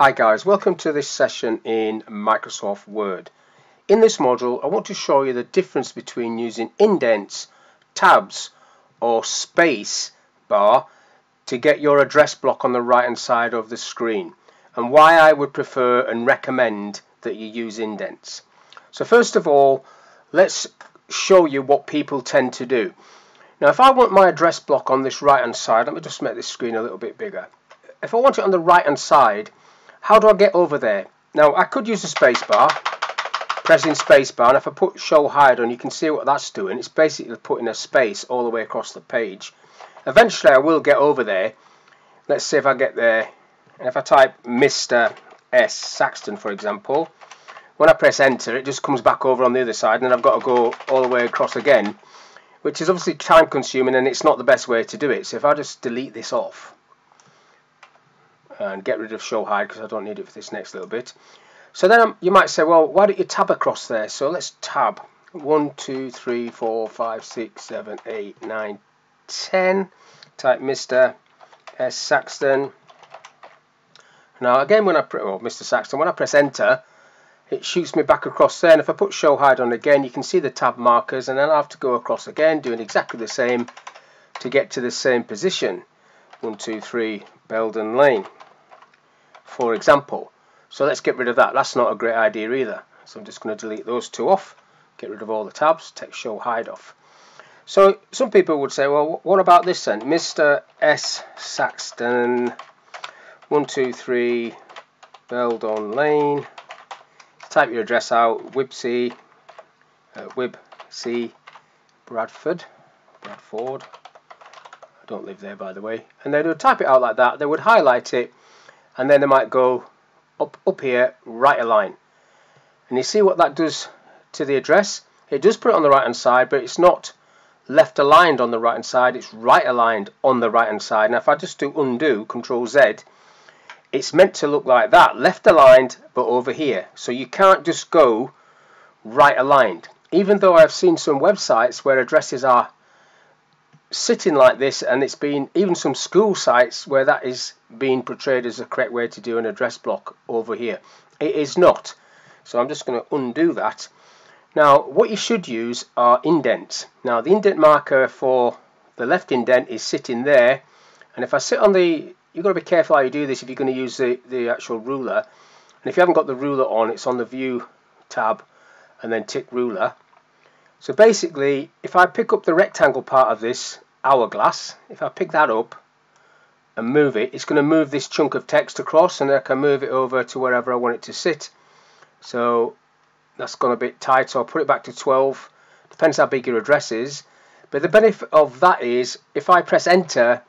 Hi guys, welcome to this session in Microsoft Word. In this module I want to show you the difference between using indents, tabs or space bar to get your address block on the right hand side of the screen, and why I would prefer and recommend that you use indents. So first of all, let's show you what people tend to do. Now if I want my address block on this right hand side, let me just make this screen a little bit bigger. If I want it on the right hand side, how do I get over there? Now I could use the space bar, pressing space bar, and if I put show hide on, you can see what that's doing. It's basically putting a space all the way across the page. Eventually I will get over there. Let's see if I get there. And if I type Mr. S. Saxton, for example, when I press enter it just comes back over on the other side, and then I've got to go all the way across again, which is obviously time consuming and it's not the best way to do it. So if I just delete this off and get rid of show hide because I don't need it for this next little bit. So then you might say, well, why don't you tab across there? So let's tab 1, 2, 3, 4, 5, 6, 7, 8, 9, 10. Type Mr. S. Saxton. Now again, when I Mr. Saxton, when I press enter, it shoots me back across there. And if I put show hide on again, you can see the tab markers, and then I have to go across again, doing exactly the same to get to the same position. 1, 2, 3, Belden Lane, for example. So let's get rid of that. That's not a great idea either. So I'm just going to delete those two off, get rid of all the tabs, take show hide off. So some people would say, well, what about this then? Mr. S. Saxton, 1, 2, 3, Belden Lane. Type your address out, Wibsey, Bradford. I don't live there, by the way. And they would type it out like that. They would highlight it, and then they might go up here, right align. And you see what that does to the address? It does put it on the right hand side, but it's not left aligned on the right hand side, it's right aligned on the right hand side. Now if I just do undo, Control Z, it's meant to look like that, left aligned but over here. So you can't just go right aligned. Even though I've seen some websites where addresses are sitting like this, and it's been even some school sites where that is being portrayed as the correct way to do an address block over here. It is not. So I'm just going to undo that. Now what you should use are indents. Now the indent marker for the left indent is sitting there, and if I sit on the, you've got to be careful how you do this if you're going to use the actual ruler, and if you haven't got the ruler on, it's on the view tab and then tick ruler. So basically, if I pick up the rectangle part of this hourglass, if I pick that up and move it, it's going to move this chunk of text across, and I can move it over to wherever I want it to sit. So that's gone a bit tight, so I'll put it back to 12. Depends how big your address is. But the benefit of that is, if I press enter,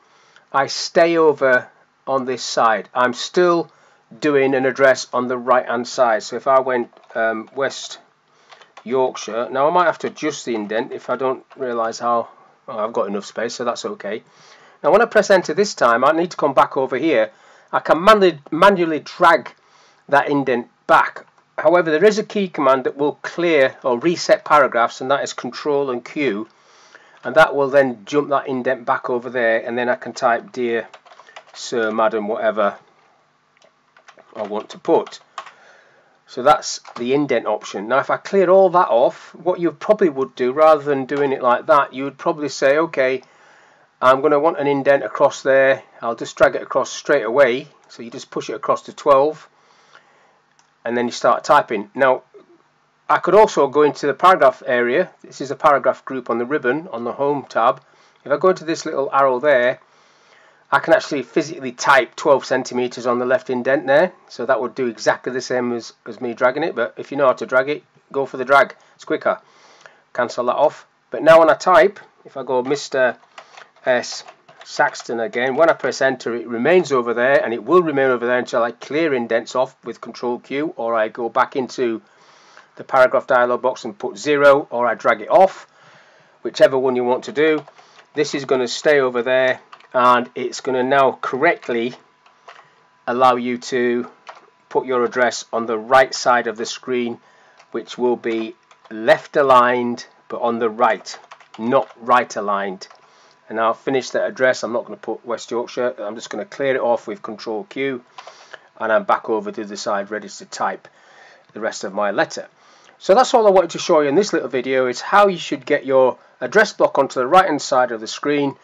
I stay over on this side. I'm still doing an address on the right hand side. So if I went West Yorkshire, now I might have to adjust the indent if I don't realise how. I've got enough space, so that's okay. Now when I press enter this time, I need to come back over here. I can manually drag that indent back. However, there is a key command that will clear or reset paragraphs, and that is Control and Q, and that will then jump that indent back over there, and then I can type dear sir, madam, whatever I want to put. So that's the indent option. Now if I clear all that off, what you probably would do, rather than doing it like that, you would probably say, okay, I'm going to want an indent across there. I'll just drag it across straight away. So you just push it across to 12, and then you start typing. Now I could also go into the paragraph area. This is a paragraph group on the ribbon on the home tab. If I go into this little arrow there, I can actually physically type 12 centimeters on the left indent there. So that would do exactly the same as me dragging it. But if you know how to drag it, go for the drag. It's quicker. Cancel that off. But now when I type, if I go Mr. S. Saxton again, when I press enter, it remains over there, and it will remain over there until I clear indents off with Control Q, or I go back into the paragraph dialog box and put 0, or I drag it off, whichever one you want to do. This is going to stay over there, and it's going to now correctly allow you to put your address on the right side of the screen, which will be left aligned but on the right, not right aligned. And I'll finish that address. I'm not going to put West Yorkshire. I'm just going to clear it off with Control Q, and I'm back over to the side ready to type the rest of my letter. So that's all I wanted to show you in this little video, is how you should get your address block onto the right hand side of the screen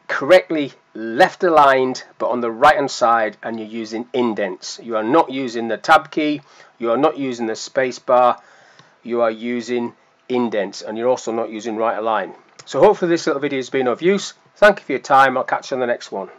correctly left aligned, but on the right hand side, and you're using indents. You are not using the tab key, you are not using the space bar, you are using indents, and you're also not using right align. So hopefully this little video has been of use. Thank you for your time. I'll catch you on the next one.